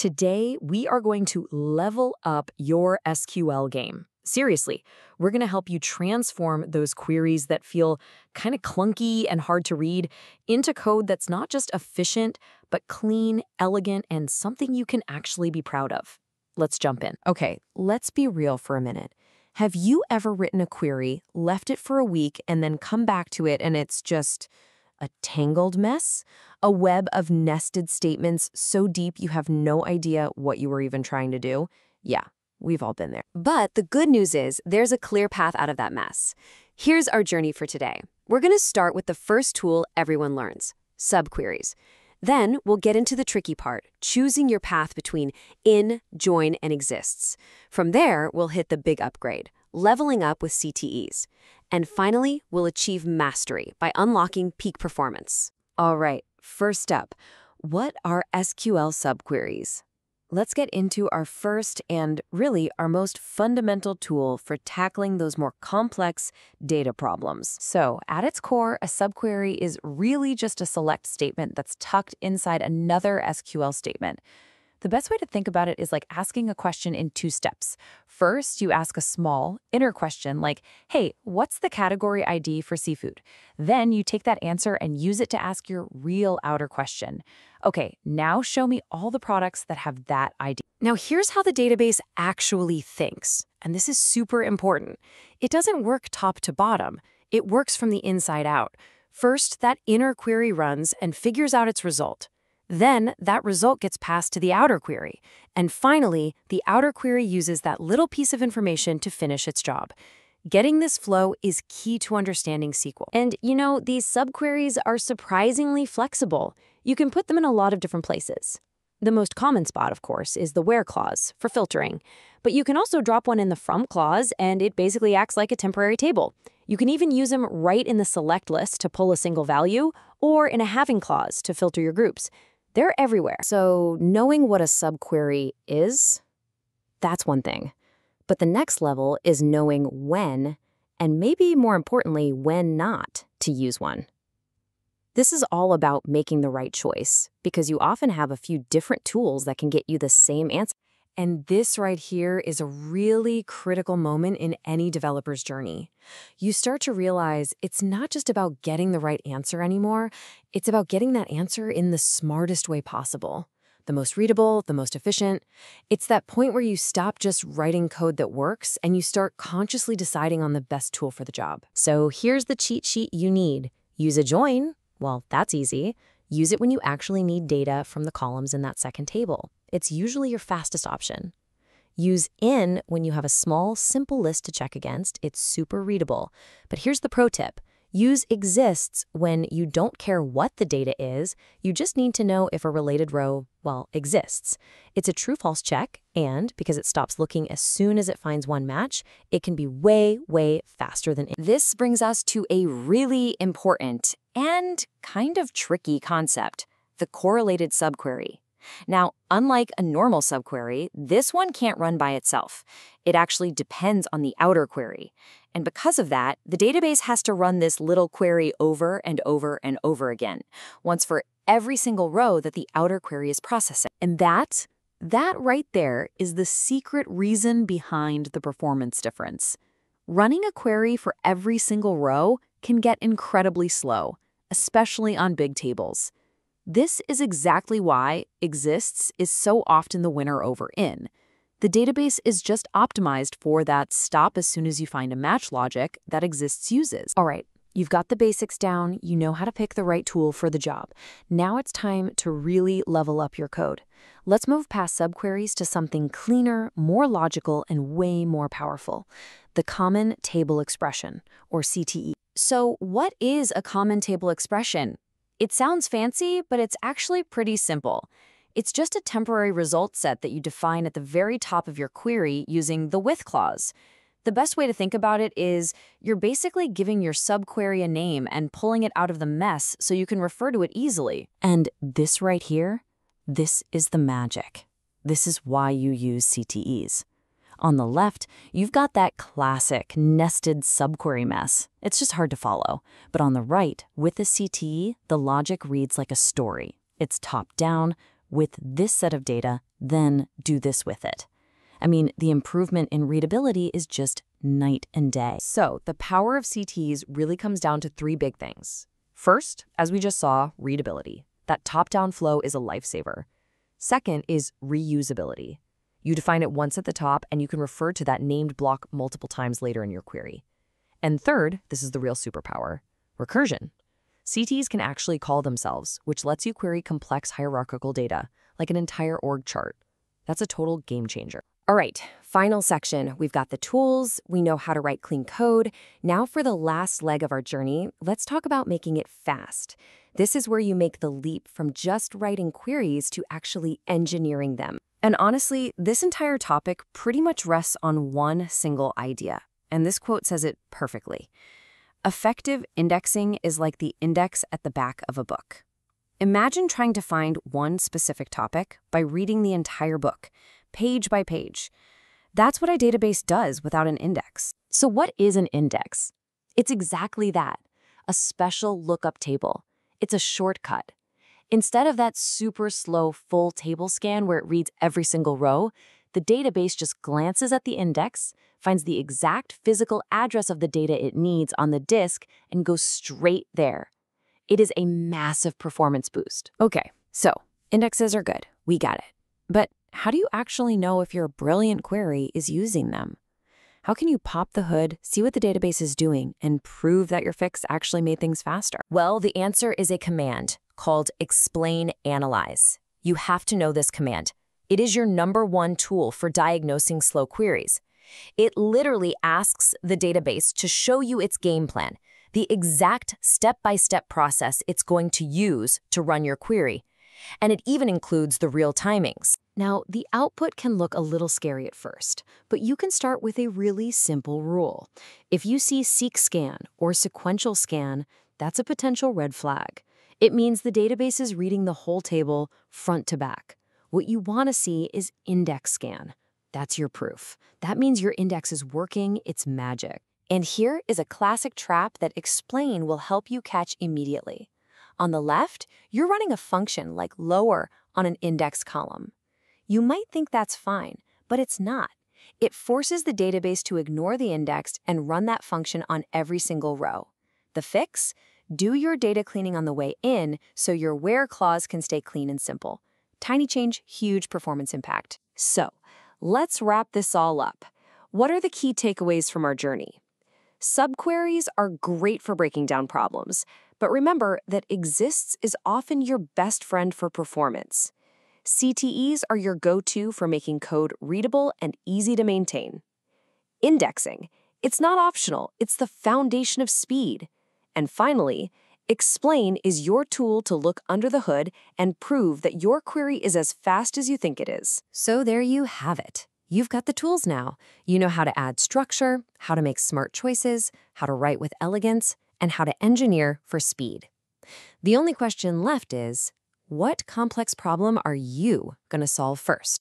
Today, we are going to level up your SQL game. Seriously, we're going to help you transform those queries that feel kind of clunky and hard to read into code that's not just efficient, but clean, elegant, and something you can actually be proud of. Let's jump in. Okay, let's be real for a minute. Have you ever written a query, left it for a week, and then come back to it and it's just a tangled mess? A web of nested statements so deep you have no idea what you were even trying to do? Yeah, we've all been there. But the good news is there's a clear path out of that mess. Here's our journey for today. We're going to start with the first tool everyone learns, subqueries. Then we'll get into the tricky part, choosing your path between in, join, and exists. From there, we'll hit the big upgrade, leveling up with CTEs. And finally, we'll achieve mastery by unlocking peak performance. All right, first up, what are SQL subqueries? Let's get into our first and really our most fundamental tool for tackling those more complex data problems. So, at its core, a subquery is really just a select statement that's tucked inside another SQL statement. The best way to think about it is like asking a question in two steps. First, you ask a small, inner question like, hey, what's the category ID for seafood? Then you take that answer and use it to ask your real outer question. Okay, now show me all the products that have that ID. Now, here's how the database actually thinks, and this is super important. It doesn't work top to bottom. It works from the inside out. First, that inner query runs and figures out its result. Then, that result gets passed to the outer query. And finally, the outer query uses that little piece of information to finish its job. Getting this flow is key to understanding SQL. And you know, these subqueries are surprisingly flexible. You can put them in a lot of different places. The most common spot, of course, is the where clause for filtering. But you can also drop one in the from clause, and it basically acts like a temporary table. You can even use them right in the select list to pull a single value, or in a having clause to filter your groups. They're everywhere. So knowing what a subquery is, that's one thing. But the next level is knowing when, and maybe more importantly, when not to use one. This is all about making the right choice, because you often have a few different tools that can get you the same answer. And this right here is a really critical moment in any developer's journey. You start to realize it's not just about getting the right answer anymore, it's about getting that answer in the smartest way possible. The most readable, the most efficient. It's that point where you stop just writing code that works and you start consciously deciding on the best tool for the job. So here's the cheat sheet you need. Use a join. Well, that's easy. Use it when you actually need data from the columns in that second table. It's usually your fastest option. Use in when you have a small, simple list to check against. It's super readable. But here's the pro tip. Use exists when you don't care what the data is. You just need to know if a related row, well, exists. It's a true-false check, and because it stops looking as soon as it finds one match, it can be way, way faster than in. This brings us to a really important and kind of tricky concept, the correlated subquery. Now, unlike a normal subquery, this one can't run by itself. It actually depends on the outer query. And because of that, the database has to run this little query over and over and over again, once for every single row that the outer query is processing. And that right there is the secret reason behind the performance difference. Running a query for every single row can get incredibly slow, especially on big tables. This is exactly why exists is so often the winner over in. The database is just optimized for that stop as soon as you find a match logic that exists uses. All right, you've got the basics down, you know how to pick the right tool for the job. Now it's time to really level up your code. Let's move past subqueries to something cleaner, more logical, and way more powerful. The common table expression, or CTE. So what is a common table expression? It sounds fancy, but it's actually pretty simple. It's just a temporary result set that you define at the very top of your query using the with clause. The best way to think about it is you're basically giving your subquery a name and pulling it out of the mess so you can refer to it easily. And this right here, this is the magic. This is why you use CTEs. On the left, you've got that classic nested subquery mess. It's just hard to follow. But on the right, with the CTE, the logic reads like a story. It's top-down, with this set of data, then do this with it. I mean, the improvement in readability is just night and day. So the power of CTs really comes down to three big things. First, as we just saw, readability. That top-down flow is a lifesaver. Second is reusability. You define it once at the top, and you can refer to that named block multiple times later in your query. And third, this is the real superpower, recursion. CTs can actually call themselves, which lets you query complex hierarchical data, like an entire org chart. That's a total game changer. All right, final section. We've got the tools, we know how to write clean code. Now for the last leg of our journey, let's talk about making it fast. This is where you make the leap from just writing queries to actually engineering them. And honestly, this entire topic pretty much rests on one single idea. And this quote says it perfectly. Effective indexing is like the index at the back of a book. Imagine trying to find one specific topic by reading the entire book, page by page. That's what a database does without an index. So what is an index? It's exactly that, a special lookup table. It's a shortcut. Instead of that super slow full table scan where it reads every single row, the database just glances at the index, finds the exact physical address of the data it needs on the disk, and goes straight there. It is a massive performance boost. Okay, so indexes are good. We got it. But how do you actually know if your brilliant query is using them? How can you pop the hood, see what the database is doing, and prove that your fix actually made things faster? Well, the answer is a command called explain analyze. You have to know this command. It is your #1 tool for diagnosing slow queries. It literally asks the database to show you its game plan, the exact step-by-step process it's going to use to run your query. And it even includes the real timings. Now, the output can look a little scary at first, but you can start with a really simple rule. If you see seq scan or sequential scan, that's a potential red flag. It means the database is reading the whole table front to back. What you want to see is index scan. That's your proof. That means your index is working, it's magic. And here is a classic trap that explain will help you catch immediately. On the left, you're running a function like lower on an index column. You might think that's fine, but it's not. It forces the database to ignore the index and run that function on every single row. The fix? Do your data cleaning on the way in so your where clause can stay clean and simple. Tiny change, huge performance impact. So, let's wrap this all up. What are the key takeaways from our journey? Subqueries are great for breaking down problems, but remember that exists is often your best friend for performance. CTEs are your go-to for making code readable and easy to maintain. Indexing, it's not optional, it's the foundation of speed. And finally, explain is your tool to look under the hood and prove that your query is as fast as you think it is. So there you have it. You've got the tools now. You know how to add structure, how to make smart choices, how to write with elegance, and how to engineer for speed. The only question left is, what complex problem are you going to solve first?